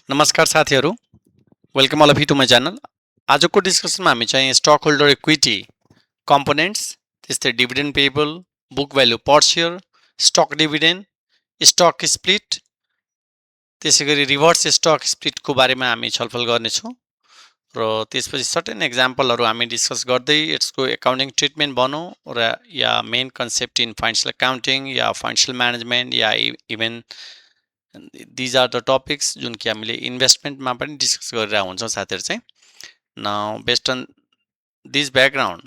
नमस्कार साथीहरु, welcome all of you to my channel. आजको डिस्कसनमा हामी चाहिँ स्टक होल्डर इक्विटी कम्पोनेन्ट्स, त्यस्तै dividend payable, book value per share, stock dividend, stock split, त्यसैगरी रिभर्स स्टक स्प्लिटको बारेमा हामी छलफल गर्नेछौँ र त्यसपछि सर्टेन एक्जाम्पलहरु हामी डिस्कस गर्दै यसको एकाउन्टिङ ट्रिटमेन्ट बनौं र या main concept in financial accounting या फाइनान्शियल म्यानेजमेन्ट या even these are the topics जुन कि हामीले इन्भेस्टमेन्टमा पनि डिस्कस गरिरहेका हुन्छौँ साथीहरु चाहिँ। Now based on this background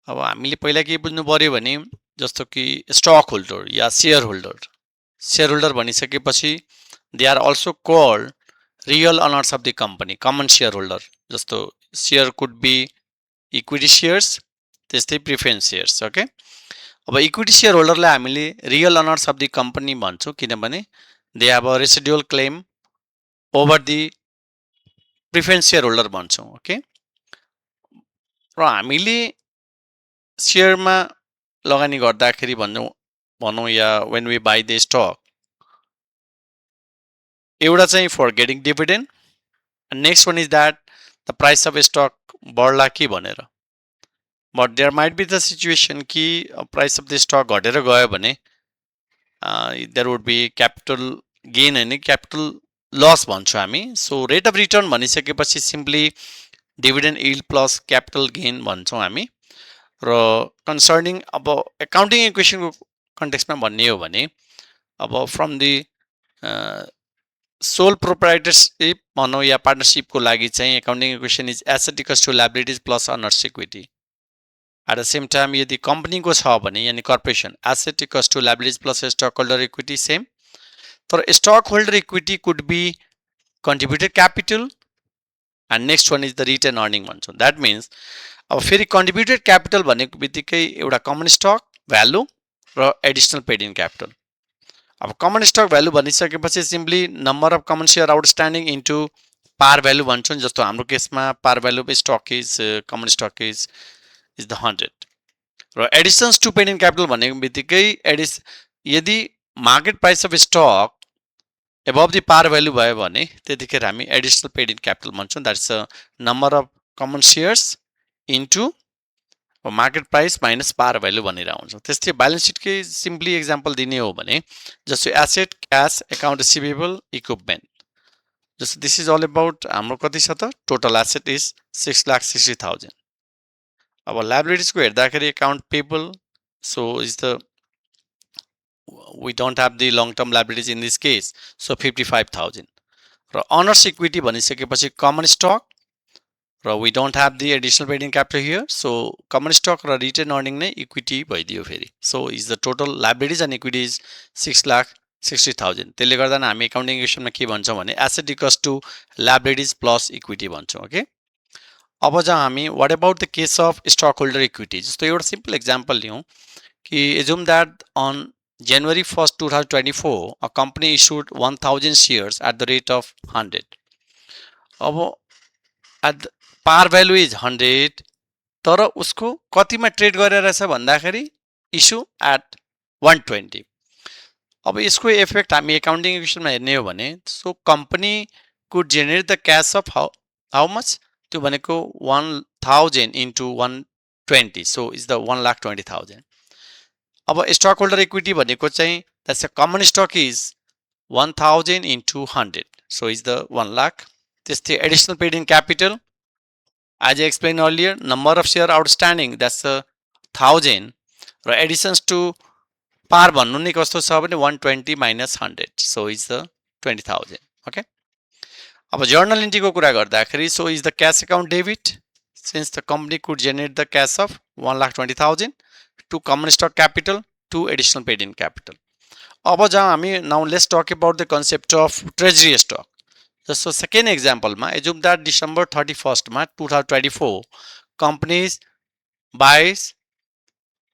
अब हामीले पहिला के बुझ्नु पर्यो भने जस्तो कि स्टक होल्डर या शेयर होल्डर भनिसकेपछि they are also called real owners of the company, common share holder. जस्तो share could be equity shares, त्यस्तै प्रिफरेन्स शेयर्स। ओके, अब इक्विटी शेयर होल्डरलाई हामीले real owners of the company भन्छौँ किनभने they have a residual claim over the preference shareholder भन्छौँ। Okay, र हामीले शेयरमा लगानी गर्दाखेरि भनौँ या when we buy the stock, एउटा चाहिँ for getting dividend, and next one is that the price of stock बढ्ला कि भनेर। but there might be the situation कि price of the stock घटेर गयो भने there would be capital gain and capital loss भन्छौँ हामी। सो रेट अफ रिटर्न भनिसकेपछि simply dividend yield plus capital gain भन्छौँ हामी। र कन्सर्निङ अब एकाउन्टिङ इक्वेसनको कन्टेक्स्टमा भन्ने हो भने अब फ्रम दि सोल प्रोप्राइटरशिप भनौँ या पार्टनरशिपको लागि चाहिँ accounting equation is asset equals to liabilities plus owners equity. At the same time यदि कम्पनीको छ भने यानी corporation asset equals to liabilities plus stock holder equity same. तर stock holder equity could be contributed capital and next one is the retained earning भन्छौँ। That means अब फेरि contributed capital भनेको बित्तिकै एउटा कमन स्टक भ्यालु र additional paid in capital. अब common stock value भनिसकेपछि simply number of common share outstanding into par value भन्छौँ। जस्तो हाम्रो केसमा par value of stock is common stock is the 100 र additions to paid in capital भनेको बित्तिकै यदि market price of stock above the par value भयो भने त्यतिखेर हामी एडिसनल पेड इन क्यापिटल भन्छौँ। That is a number of common shares into market price minus par value भनेर आउँछ। त्यस्तै ब्यालेन्स सिटकै सिम्पली एक्जाम्पल दिने हो भने जस्तो asset, cash, account receivable, equipment. जस्तो दिस इज अल अबाउट हाम्रो कति छ त टोटल एसेट इज 6,60,000। अब लायबिलिटिजको हेर्दाखेरि account payable, so is the we don't have the long term liabilities in this case, so 55,000 र owners equity भनिसकेपछि common stock र we don't have the additional paid in capital here, so common stock र retain earning नै equity भइदियो फेरि। so is the total liabilities and equity is 6,60,000। त्यसले गर्दा हामी एकाउन्टिङ इक्वेसनमा के भन्छौँ भने asset equals to liabilities plus equity भन्छौँ। ओके, अब जहाँ हामी what about the case of stockholder equity, जस्तो एउटा सिम्पल एक्जाम्पल लियौँ कि assume that on January 1st, 2024, a company issued 1,000 shares at the rate of 100. अब at par value is 100, तर उसको कतिमा ट्रेड गरेर रहेछ भन्दाखेरि इस्यु at 120। अब यसको इफेक्ट हामी एकाउन्टिङ इक्वेसनमा हेर्ने हो भने so company could generate the cash of how much, त्यो भनेको 1,000 इन्टु 120, सो इज द 1,20,000। अब स्टक होल्डर इक्विटी भनेको चाहिँ that's a common stock is 1,000 into 100, so is the 1 lakh. त्यस्तै additional paid in capital as I explain earlier, number of share outstanding that's 1,000 र additions to पार भन्नु नै कस्तो छ भने 120 minus 100, so is the 20,000। Okay, अब जर्नल एन्ट्रीको कुरा गर्दाखेरि so is the cash account debit since the company could generate the cash of 1,20,000 to common stock capital to additional paid in capital। अब जहाँ हामी now let's talk about the concept of treasury stock। जस्तो second एक्जाम्पलमा assume that December 31st मा 2024 companies buys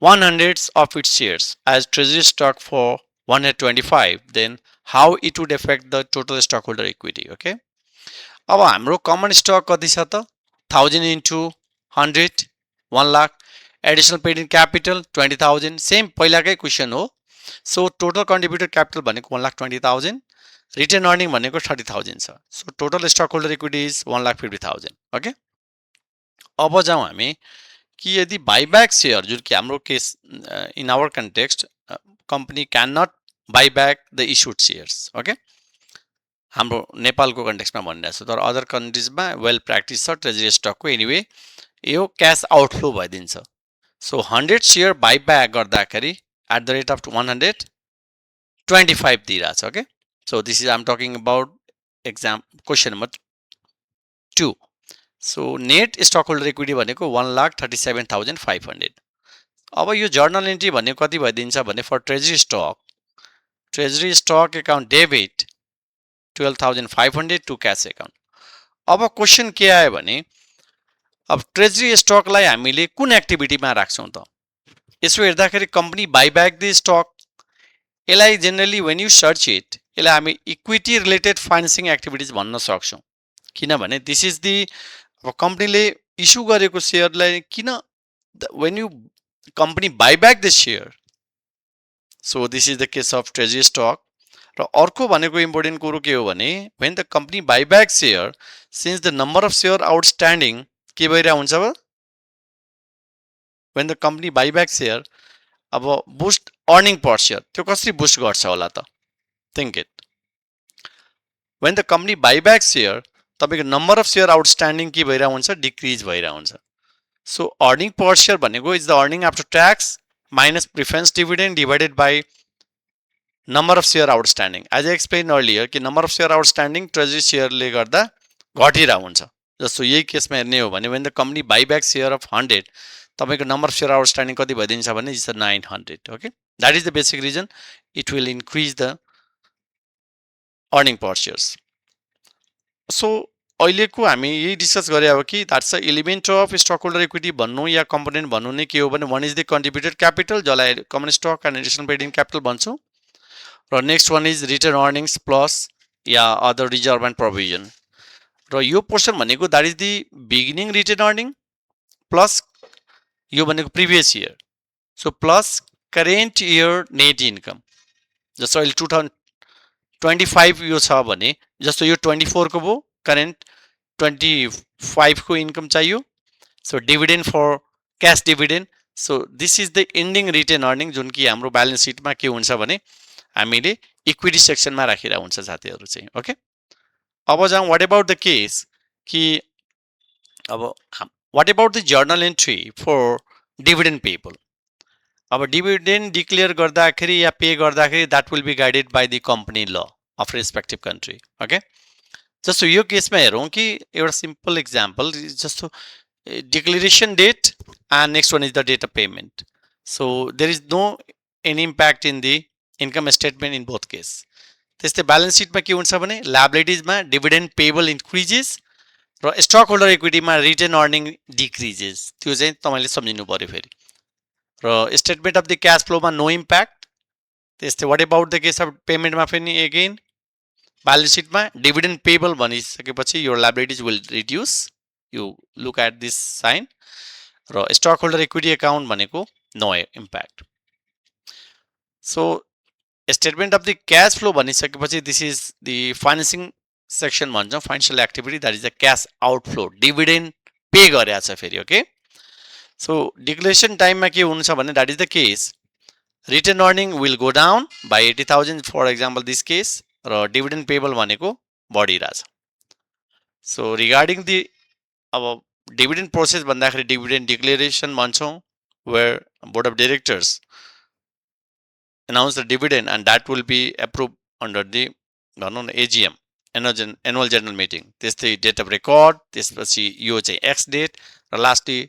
100 of its shares as treasury stock for 125, then how it would affect the total stockholder equity। okay, अब हाम्रो common stock कति छ त 1000 into 100 1 lakh, additional paid in capital 20,000, same पहिलाकै question हो। So total contributed capital भनेको 1,20,000 retained earning भनेको 30,000 छ। So total stock holder equity is 1,50,000। Okay, अब जाउँ हामी कि यदि बाइब्याक सेयर, जुन कि हाम्रो case in our context company can not buyback the issued shares. Okay, हाम्रो नेपालको कन्टेक्स्टमा भनिरहेको छु, तर अदर कन्ट्रिजमा वेल प्र्याक्टिस छ ट्रेजरी स्टकको। एनिवे यो क्यास आउटफ्लो भइदिन्छ। सो 100 सेयर बाइब्याक गर्दाखेरि एट द रेट अफ 125 दिइरहेछ। Okay, so this is I am talking about exam question number 2। So net stock holder equity भनेको 1,37,500। अब यो जर्नल एन्ट्री भनेको कति भइदिन्छ भने for treasury stock account debit 12,500 to cash account. अब क्वेसन के आयो भने अब ट्रेजरी स्टकलाई हामीले कुन एक्टिभिटीमा राख्छौँ त? यसो हेर्दाखेरि कम्पनी बाइब्याक द स्टक, यसलाई generally when you search it यसलाई हामी इक्विटी रिलेटेड फाइनेन्सिङ एक्टिभिटिज भन्न सक्छौँ। किनभने दिस इज दि अब कम्पनीले इस्यु गरेको सेयरलाई किन when you company buyback the share, so this is the case of treasury stock. र अर्को भनेको इम्पोर्टेन्ट कुरो के हो भने when the company buyback share since the number of share outstanding के भइरहेको हुन्छ अब when the company buyback share अब बुस्ट अर्निङ पर सेयर, त्यो कसरी बुस्ट गर्छ होला त? Think it. When the company buyback share तपाईँको नम्बर अफ सेयर आउटस्ट्यान्डिङ के भइरहेको हुन्छ? डिक्रिज भइरहेको हुन्छ। सो अर्निङ पर सेयर भनेको is the earning after tax minus preference dividend divided by number of share outstanding. As I explain earlier कि number of share outstanding treasury सेयरले गर्दा घटिरहेको हुन्छ। जस्तो यही केसमा हेर्ने हो भने when the company buyback share of 100 तपाईँको नम्बर अफ सेयर आउटस्ट्यान्डिङ कति भइदिन्छ भने is 900। Okay, that is the basic reason it will increase the earning per shares. So अहिलेको हामी यही डिस्कस गरे हो कि that's the element of stock holder equity भन्नु या कम्पोनेन्ट भन्नु नै के हो भने one is the contributed capital जसलाई common stock and additional paid in capital भन्छौँ, र next one is return earnings plus या अदर रिजर्भ एन्ड प्रोभिजन। र यो पोर्सन भनेको that is the beginning return earning plus यो भनेको previous year, so plus current year net income. जस्तो अहिले 2025 यो छ भने जस्तो यो 24 को भयो, करेन्ट 25 को इन्कम चाहियो। So dividend for cash dividend, so this is the ending return earning जुन कि हाम्रो ब्यालेन्स सिटमा के हुन्छ भने हामीले इक्विटी सेक्सनमा राखिरहेको हुन्छ साथीहरू चाहिँ। ओके, अब जाउँ वाट एबाउट द केस कि अब what about the journal entry for dividend payable. अब डिभिडेन्ड डिक्लेयर गर्दाखेरि या पे गर्दाखेरि that will be guided by the company law of respective country. Okay, जस्तो यो केसमा हेरौँ कि एउटा सिम्पल इक्जाम्पल, जस्तो declaration date and next one is the date of payment. So there is no any impact in the income statement in both case. त्यस्तै balance सिटमा के हुन्छ भने लायबिलिटिजमा डिभिडेन्ड पेबल इन्क्रिजेस र स्टक होल्डर इक्विटीमा return earning decreases. त्यो चाहिँ तपाईँले सम्झिनु पऱ्यो फेरि। र स्टेटमेन्ट अफ द क्यास फ्लोमा नो इम्प्याक्ट। त्यस्तै what about the case of पेमेन्टमा पनि एगेन ब्यालेन्स सिटमा डिभिडेन्ड पेबल भनिसकेपछि यो liabilities will reduce, you look at this sign. र स्टक होल्डर इक्विटी एकाउन्ट भनेको no impact. So statement of the cash flow भनिसकेपछि this is the financing section भन्छौँ, financial activity, that is the cash outflow, dividend pay गरेको छ फेरि। Okay, so declaration टाइममा के हुन्छ भने that is the case return earning will go down by 80,000 for example this case, र dividend payable भनेको बढिरहेछ। सो रिगार्डिङ दि अब डिभिडेन्ड प्रोसेस भन्दाखेरि डिभिडेन्ड डिक्लेरेसन भन्छौँ, where board of directors announce the dividend and that will be approved under the AGM, annual general meeting. त्यस्तै date of record, त्यसपछि यो चाहिँ एक्स डेट, र लास्टली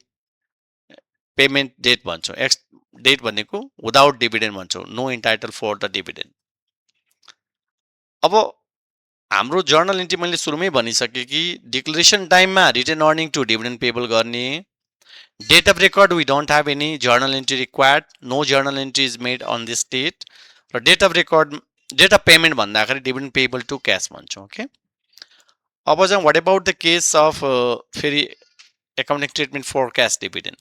पेमेन्ट डेट भन्छौँ। Ex date भनेको without dividend भन्छौँ, no entitle for the dividend. अब हाम्रो जर्नल एन्ट्री मैले सुरुमै भनिसकेँ कि डिक्लेरेसन टाइममा return earning to dividend payable गर्ने। Date of record, we don't have any journal entry required. No journal entry is made on this date. र date of record, date of payment भन्दाखेरि dividend payable to cash भन्छौँ। Okay, अब जाउँ what about the case of फेरि accounting statement for cash dividend।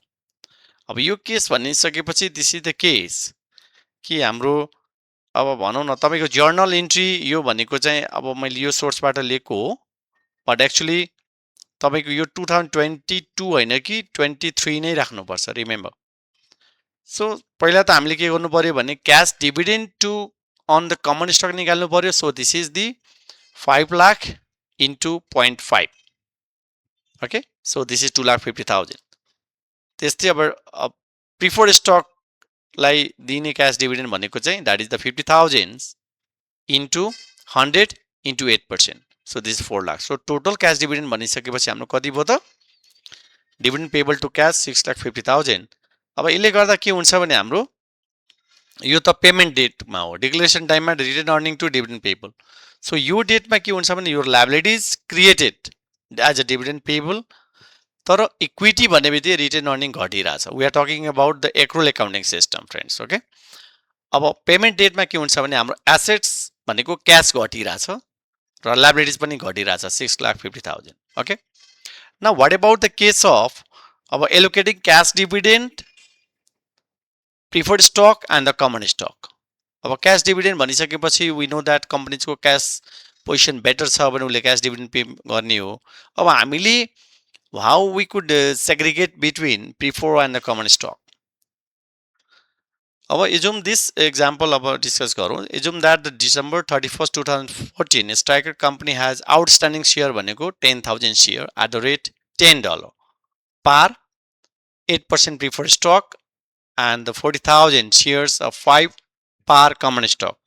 अब यो case भनिसकेपछि this is the case कि हाम्रो अब भनौँ न तपाईँको जर्नल इन्ट्री यो भनेको चाहिँ अब मैले यो सोर्सबाट लिएको हो, बट एक्चुअली तपाईँको यो 2022 होइन कि 23 नै राख्नुपर्छ, रिमेम्बर। सो पहिला त हामीले के गर्नु पर्यो भने cash dividend to on the common stock निकाल्नु पर्यो। So this is the 5 lakh into 0.5, okay. So this is 2,50,000। त्यस्तै अब प्रिफर्ड स्टकलाई दिने क्यास डिभिडेन्ड भनेको चाहिँ that is the 50,000 into 100 into 8%। So this 4 lakh. So total cash dividend भनिसकेपछि हाम्रो कति भयो त? Dividend payable to cash 6,50,000। अब यसले गर्दा के हुन्छ भने हाम्रो यो त पेमेन्ट डेटमा हो, डिक्लेरेसन टाइममा retain earning to dividend payable. So यो डेटमा के हुन्छ भने यो liabilities created as a dividend payable, तर इक्विटी भन्ने बित्तिकै रिटेन अर्निङ घटिरहेछ। We are talking about the accrual accounting system friends, okay. अब पेमेन्ट डेटमा के हुन्छ भने हाम्रो एसेट्स भनेको क्यास घटिरहेछ र लायबिलिटिज पनि घटिरहेछ 6,50,000, okay. Now what about the case of अब allocating cash dividend, preferred stock and the common stock. अब क्यास डिभिडेन्ड भनिसकेपछि वी नो द्याट कम्पनीजको क्यास पोजिसन बेटर छ भने उसले क्यास डिभिडेन्ड पे गर्ने हो। अब हामीले how we could segregate between preferred and the common stock. अब assume this example अब discuss गरौँ। assume that the December 31st 2014 Stryker company has outstanding share भनेको 10,000 share at the rate $10 par 8% preferred stock and the 40,000 shares of 5 par common stock.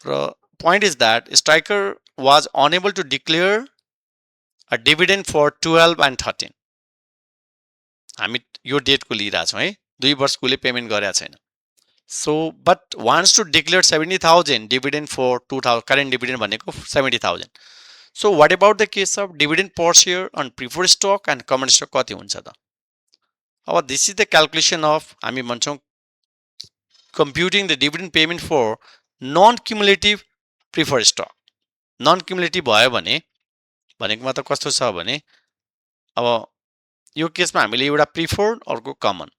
The point is that Stryker was unable to declare a dividend for 12 and 13. हामी यो डेटको लिइरहेछौँ है, 2 वर्षकोले payment गरेको छैन। So but wants to declare 70,000 dividend for 2000, current dividend भनेको 70,000। So what about the case of dividend per share on preferred stock and common stock कति हुन्छ त? अब this is the calculation of, हामी भन्छौँ computing the dividend payment for non cumulative preferred stock. Non cumulative भयो भने भनेको मतलब कस्तो छ भने अब यो केसमा हामीले एउटा प्रिफर्ड अर्को common.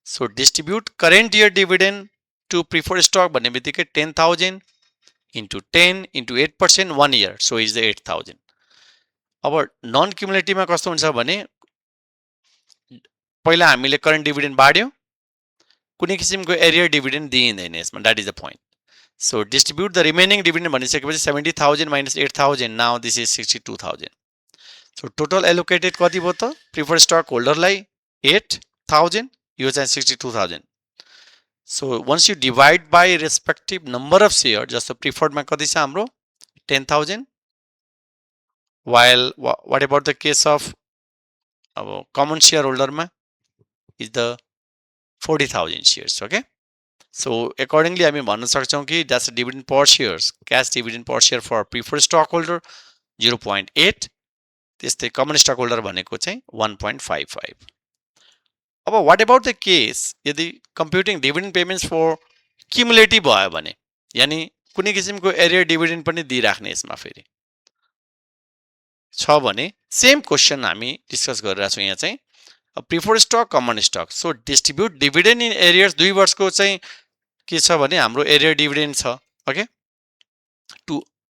So distribute current year dividend to preferred stock भन्ने बित्तिकै 10,000 into 10 into 8% 1 year, so is the 8,000। अब नन क्युमुलेटिभमा कस्तो हुन्छ भने पहिला हामीले करेन्ट डिभिडेन्ड बाड्यौँ, कुनै किसिमको एरियर डिभिडेन्ड दिइँदैन यसमा, that is the point. So distribute the remaining dividend भनिसकेपछि 70,000 minus 8,000, now this is 62,000। So total allocated कति भयो त? प्रिफर्ड स्टक होल्डरलाई 8,000, यो चाहिँ 62,000। So once you divide by respective number of share, जस्तो प्रिफर्डमा कति छ हाम्रो 10,000, while what about the case of अब कमन सेयर होल्डरमा is the 40,000 shares, okay. So accordingly हामी भन्न सक्छौँ कि that's dividend per shares, cash dividend per share for preferred stock holder 0.8, त्यस्तै कमन स्टक होल्डर भनेको चाहिँ 1.55। अब वाट अबाउट द केस यदि computing dividend payments for cumulative भयो भने, यानि कुनै किसिमको एरियर डिभिडेन्ड पनि दिइराख्ने यसमा फेरि छ भने, सेम क्वेसन हामी डिस्कस गरिरहेछौँ यहाँ चाहिँ preferred stock common stock. So distribute dividend in arrears, 2 वर्षको चाहिँ के छ भने हाम्रो एरियर डिभिडेन्ड छ, ओके,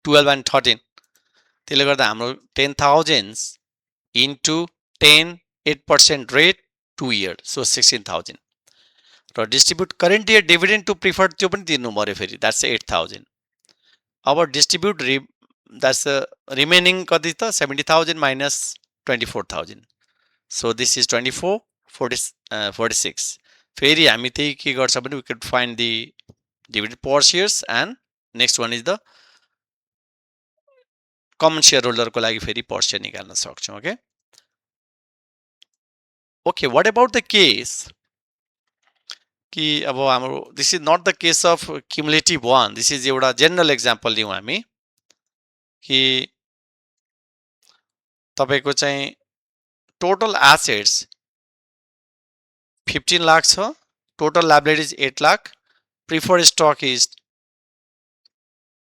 12 and 13। त्यसले गर्दा हाम्रो 10,000 इन्टु 10 8% रेट 2 इयर, सो 16,000। र distribute current year dividend to preferred त्यो पनि दिनु पर्यो फेरि, द्याट्स 8,000। अब डिस्ट्रिब्युट द्याट्स रिमेनिङ कति त? 70,000 माइनस 24,000, सो दिस इज 24 46। फेरि हामी त्यही के गर्छ भने we can find the dividend per shares and next one is the common share होल्डरको लागि फेरि पर सेयर निकाल्न सक्छौँ, okay. Okay, what about the case कि अब हाम्रो this is not the case of cumulative one, this is एउटा general example लिउँ हामी कि तपाईँको चाहिँ टोटल एसेट्स 15 लाख छ, total liabilities 8 lakh, preferred stock is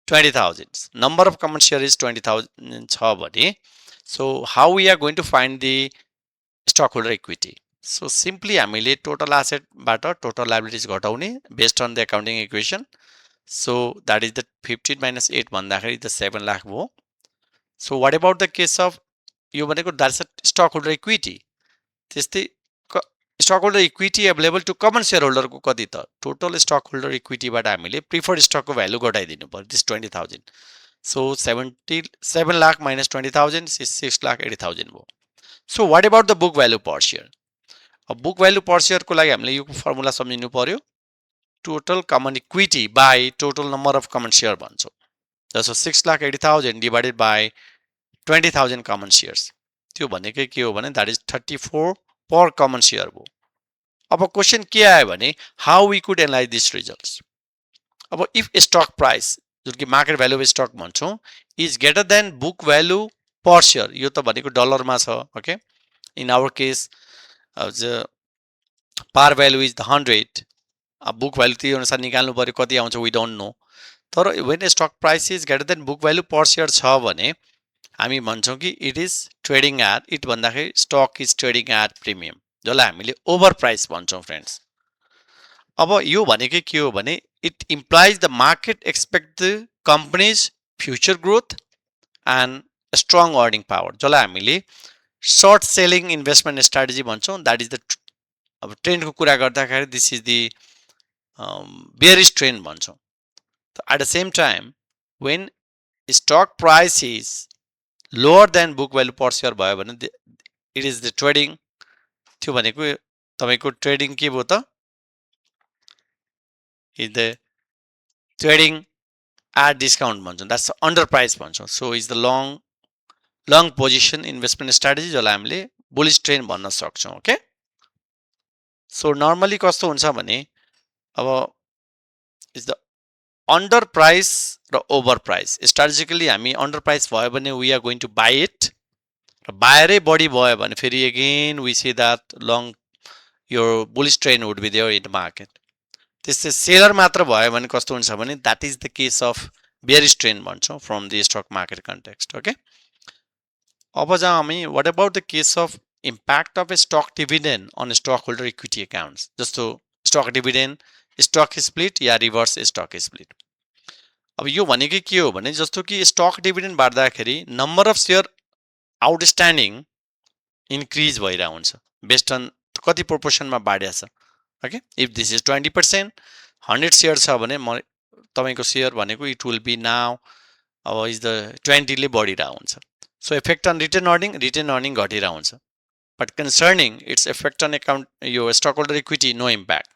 20,000, number of common share is 20,000 छ भने, so how we are going to find the stock holder equity? So simply हामीले टोटल एसेटबाट टोटल लायबिलिटिज घटाउने based on the accounting equation. So that is the 15 minus 8 भन्दाखेरि the 7 lakh भयो. So what about the case of यो भनेको that's a stockholder equity. त्यस्तै stockholder equity available to common shareholder को कति त total stockholder equity बाट हामीले preferred stock को value घटाइदिनु पर्यो this 20,000. So 77 lakh minus 20,000 is 6 lakh 80,000 भयो. So what about the book value per share? अब book value per share को लागि हामीले यो फर्मुला सम्झिनु पर्यो. Total common equity by total number of common share भन्छौँ. So 6 lakh 80,000 divided by 20,000 common shares. त्यो भनेकै के हो भने that is 34 per common share भयो. अब क्वेशन के आयो भने how we could analyze these results. अब if stock price जुन कि मार्केट भ्यालु अफ स्टक भन्छौँ is greater than book value per share, यो त भनेको डलरमा छ. Okay, in our case par value is the 100. अब बुक भ्यालु त्यही अनुसार निकाल्नु पर्यो कति आउँछ we don't know. तर when stock price is greater than book value per share छ भने हामी भन्छौँ कि it is trading at, it भन्दाखेरि stock is trading at premium, जसलाई हामीले ओभर प्राइस भन्छौँ फ्रेन्ड्स. अब यो भनेकै के हो भने it implies the market expect the company's future growth and strong earning power, जसलाई हामीले short selling investment strategy भन्छौँ. that is the अब ट्रेन्डको कुरा गर्दाखेरि this is the bearish trend भन्छौँ. at the same time when stock price is lower than book value per share भयो भने it is the trading, त्यो भनेको तपाईको ट्रेडिङ के भयो त is the trading at discount भन्छौँ, that's under price भन्छौँ. so is the long position investment strategy जसलाई हामीले bullish trend भन्न सक्छौँ. ओके, so normally कस्तो हुन्छ भने अब is the under price र over price. strategically हामी under price भयो भने we are going to buy it, र बाहिरै बढी भयो भने फेरि again we see that long your bullish trend would be there in the market. त्यस्तै सेलर मात्र भयो भने कस्तो हुन्छ भने that is the case of bearish trend भन्छौँ from the stock market context. Okay, अब जाउँ हामी what about the case of impact of a stock dividend on stockholder equity accounts. जस्तो stock dividend, stock split या reverse stock split. अब यो भनेकै के हो भने जस्तो कि stock dividend बाँड्दाखेरि number of share outstanding increase भइरा हुन्छ based on कति proportion मा बाँड्या छ. Okay, if this is 20%, 100 share छ भने तपाईको share भनेको it will be now अब is the 20 ले बढिरा हुन्छ. so effect on return earning घटिरा हुन्छ. but concerning its effect on account your stockholder equity no impact.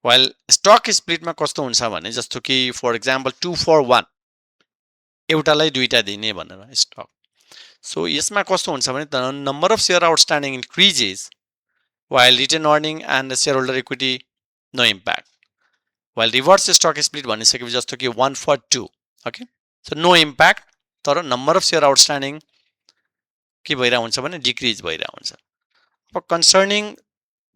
while stock split मा कस्तो हुन्छ भने जस्तो कि for example 2 for 1 एउटालाई दुईटा दिने भनेर stock. so यसमा कस्तो हुन्छ भने the number of share outstanding increases while return earning and shareholder equity no impact. while reverse stock split भनिसकेपछि जस्तो कि 1 for 2. okay, so no impact, तर number of share outstanding के भइरा हुन्छ भने decrease भइरा हुन्छ. अब concerning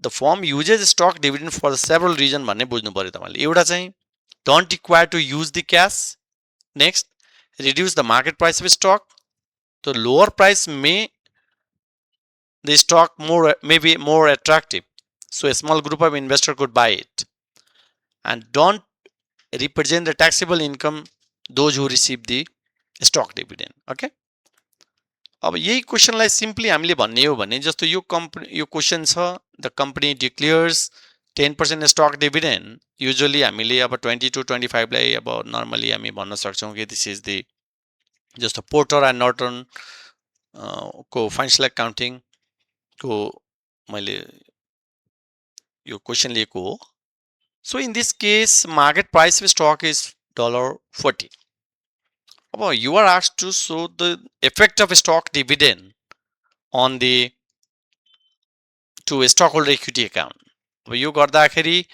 the firm uses stock dividend for several reasons भन्ने बुझ्नु पर्यो तपाईले. एउटा चाहिँ don't require to use the cash. next, reduce the market price of stock. the lower price may the stock may be more attractive, so a small group of investors could buy it. and don't represent the taxable income those who receive the stock dividend. okay, अब यही क्वेशनलाई simply हामीले भन्ने हो भने जस्तो यो question छ the company declares 10% stock dividend. Usually हामीले अब 20 to 25 लाई अब नर्मली हामी भन्न सक्छौं कि दिस इज द जस्तो पोर्टर एन्ड नर्टन को फाइनान्शियल अकाउन्टिङ को मैले यो क्वेशन लिएको हो. So in this case market price of stock is $40. अब you are asked to show the effect of stock dividend on the to stockholder equity account. अब यो गर्दाखेरि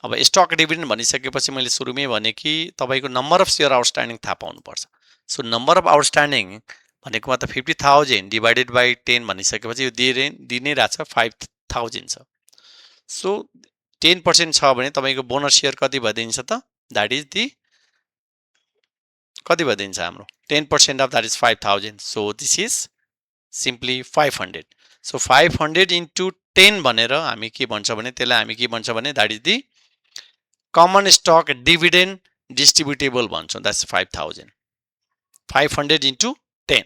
अब स्टक डिभिडेन्ड भनिसकेपछि मैले सुरुमै भने कि तपाईको नम्बर अफ शेयर आउटस्ट्यान्डिङ थाहा पाउनु पर्छ. सो नम्बर अफ आउटस्ट्यान्डिङ भनेको त 50,000 डिवाइडेड बाइ 10 भनिसकेपछि यो दिनै राछ 5,000 छ. सो 10% छ भने तपाईको बोनस शेयर कति भइदिन्छ त दैट इज दी कति भइदिन्छ हाम्रो 10% of that is 5,000. so this is simply 500. so 500 into 10 भनेर हामी के भन्छ भने त्यसलाई हामी के भन्छ भने that is the common stock dividend distributable भन्छौँ, द्याट्स 5000 500 into 10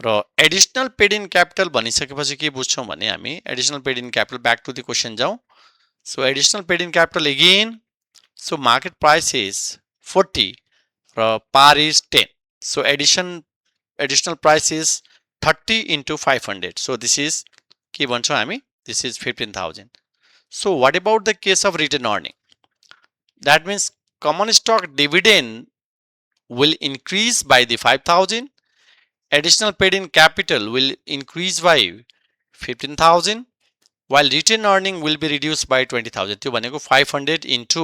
र एडिशनल पेड इन क्यापिटल भनिसकेपछि के बुझ्छौँ भने हामी additional paid in capital back to the question जाउँ. So additional paid in capital again, so market price is 40 र par is 10. So additional price is 30 into 500. So this is के भन्छौँ हामी, this is 15,000. So what about the case of retain earning? That means common stock dividend will increase by the 5,000. Additional paid in capital will increase by 15,000, while retained earning will be reduced by 20,000. त्यो भनेको 500 into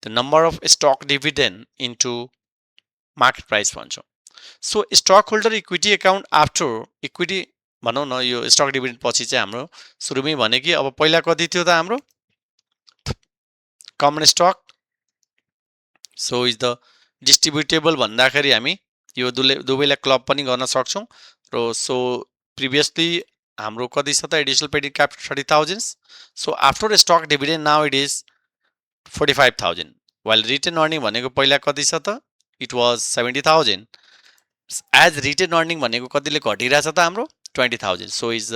the number of stock dividend into market price भन्छौँ. So stockholder equity account after equity भनौँ न, यो stock dividend पछि चाहिँ हाम्रो सुरुमै भने कि अब पहिला कति थियो त हाम्रो common stock. So is the distributable भन्दाखेरि हामी यो दुवैलाई क्लब पनि गर्न सक्छौँ र सो प्रिभियसली हाम्रो कति छ त additional paid in capital 30,000. So after stock dividend now it is 45,000, while retain earning भनेको पहिला कति छ त it was 70,000. As retain earning भनेको कतिले घटिरहेछ त हाम्रो 20,000. So is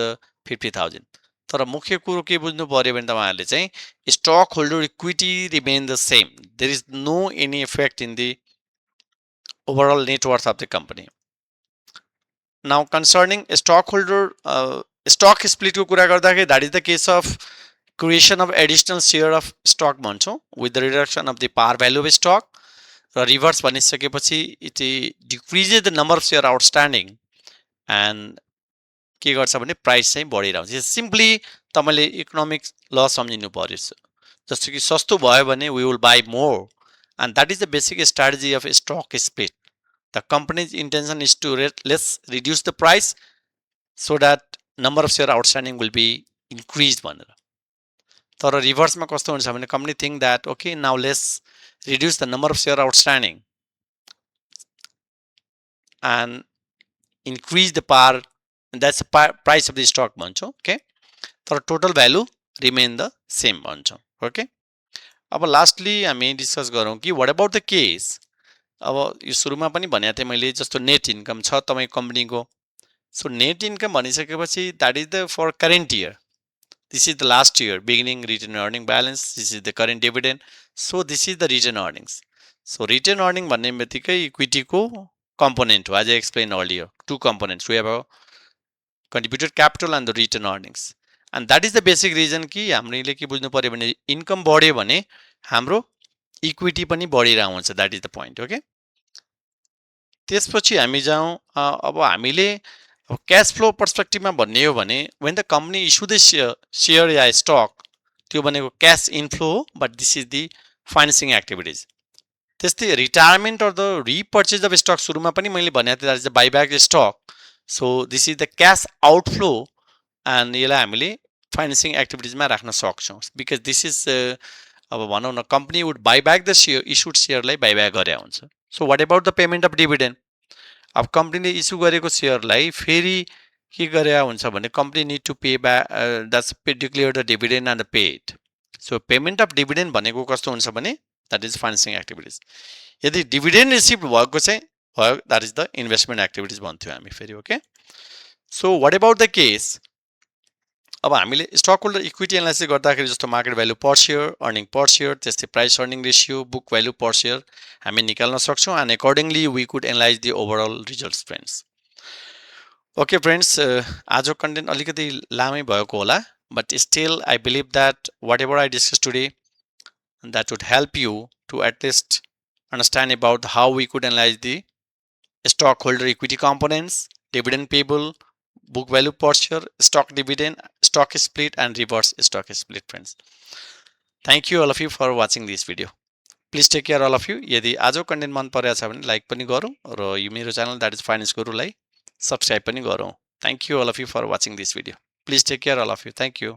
50,000. तर मुख्य कुरो के बुझ्नु पर्यो भने तपाईहरुले चाहिँ stock holder equity remain the same. There is no any effect in the overall net worth of the company. Now concerning stockholder stock split को कुरा गर्दाखेरि that is the case of creation of additional share of stock भन्छौँ with the reduction of the par value of stock. र reverse भनिसकेपछि it decreases the number of share outstanding and के गर्छ भने price चाहिँ बढिरहन्छ. सिम्पली तपाईले economic ल सम्झिनु पर्यो. जस्तो कि सस्तो भयो भने we will buy more, and that is the basic strategy of stock split. The company's intention is to let's reduce the price so that number of share outstanding will be increased भनेर. तर रिभर्समा कस्तो हुन्छ भने company think that okay now let's reduce the number of share outstanding and increase the par, and that's the price of the stock भन्छौँ. okay, तर total value remain the same भन्छौँ. okay, अब lastly हामी discuss गरौँ कि what about the case. अब यो सुरुमा पनि भनेको थिएँ मैले, जस्तो नेट इन्कम छ तपाईको कम्पनीको. सो नेट इन्कम भनिसकेपछि that is the for current year, this is the last year beginning retain earning balance, this is the current dividend. So this is the retain earnings. So retain earning भन्ने बित्तिकै इक्विटीको component हो. As I explain earlier, two components, we have a contributed capital and the retain earnings. And that is the basic reason कि हामीले के बुझ्नु पर्यो भने इन्कम बढ्यो भने हाम्रो इक्विटी पनि बढिरहेको हुन्छ. That is the point. Okay, त्यसपछि हामी जाउँ. अब हामीले क्याश फ्लो पर्सपेक्टिभमा भन्ने हो भने when the company issue the share या स्टक, त्यो भनेको क्याश इनफ्लो हो, but this is the financing activities. त्यस्तै retirement or the repurchase of stock सुरुमा पनि मैले भनेको थिएँ, that is the buyback stock. So this is the cash outflow, and यसलाई हामीले फाइनेन्सिङ एक्टिभिटिजमा राख्न सक्छौँ. बिकज दिस इज अब भनौँ न company would buy back the share, issued सेयरलाई बाइब्याक गरे हुन्छ. So what about the payment of dividend. अब कम्पनीले इस्यु गरेको सेयरलाई फेरि के गरे हुन्छ भने company need to pay back, that's declare the dividend and the paid. So payment of dividend भनेको कस्तो हुन्छ भने द्याट इज फाइनेन्सिङ एक्टिभिटिज. यदि डिभिडेन्ड रिसिभ भएको चाहिँ भयो, that is the investment activities भन्थ्यौँ हामी फेरि. Okay, so what about the case. अब हामीले स्टक होल्डर इक्विटी एनालाइसिस गर्दाखेरि जस्तो market value per share, earning per share, त्यस्तै price earning ratio, book value per share हामी निकाल्न सक्छौँ. And accordingly we could analyze the overall results friends. Okay friends, आजको content अलिकति लामै भएको होला, but still I believe that whatever I discuss today that would help you to at least understand about how we could analyze the stock holder equity components, dividend payable, book value per share, stock dividend, stock split and reverse stock split friends. Thank you all of you for watching this video. Please take care all of you. यदि आजको content मन परेको छ भने like पनि गरौँ र यो मेरो च्यानल द्याट इज फाइनेन्स गुरुलाई सब्सक्राइब पनि गरौँ. Thank you all of you for watching this video. Please take care all of you. Thank you.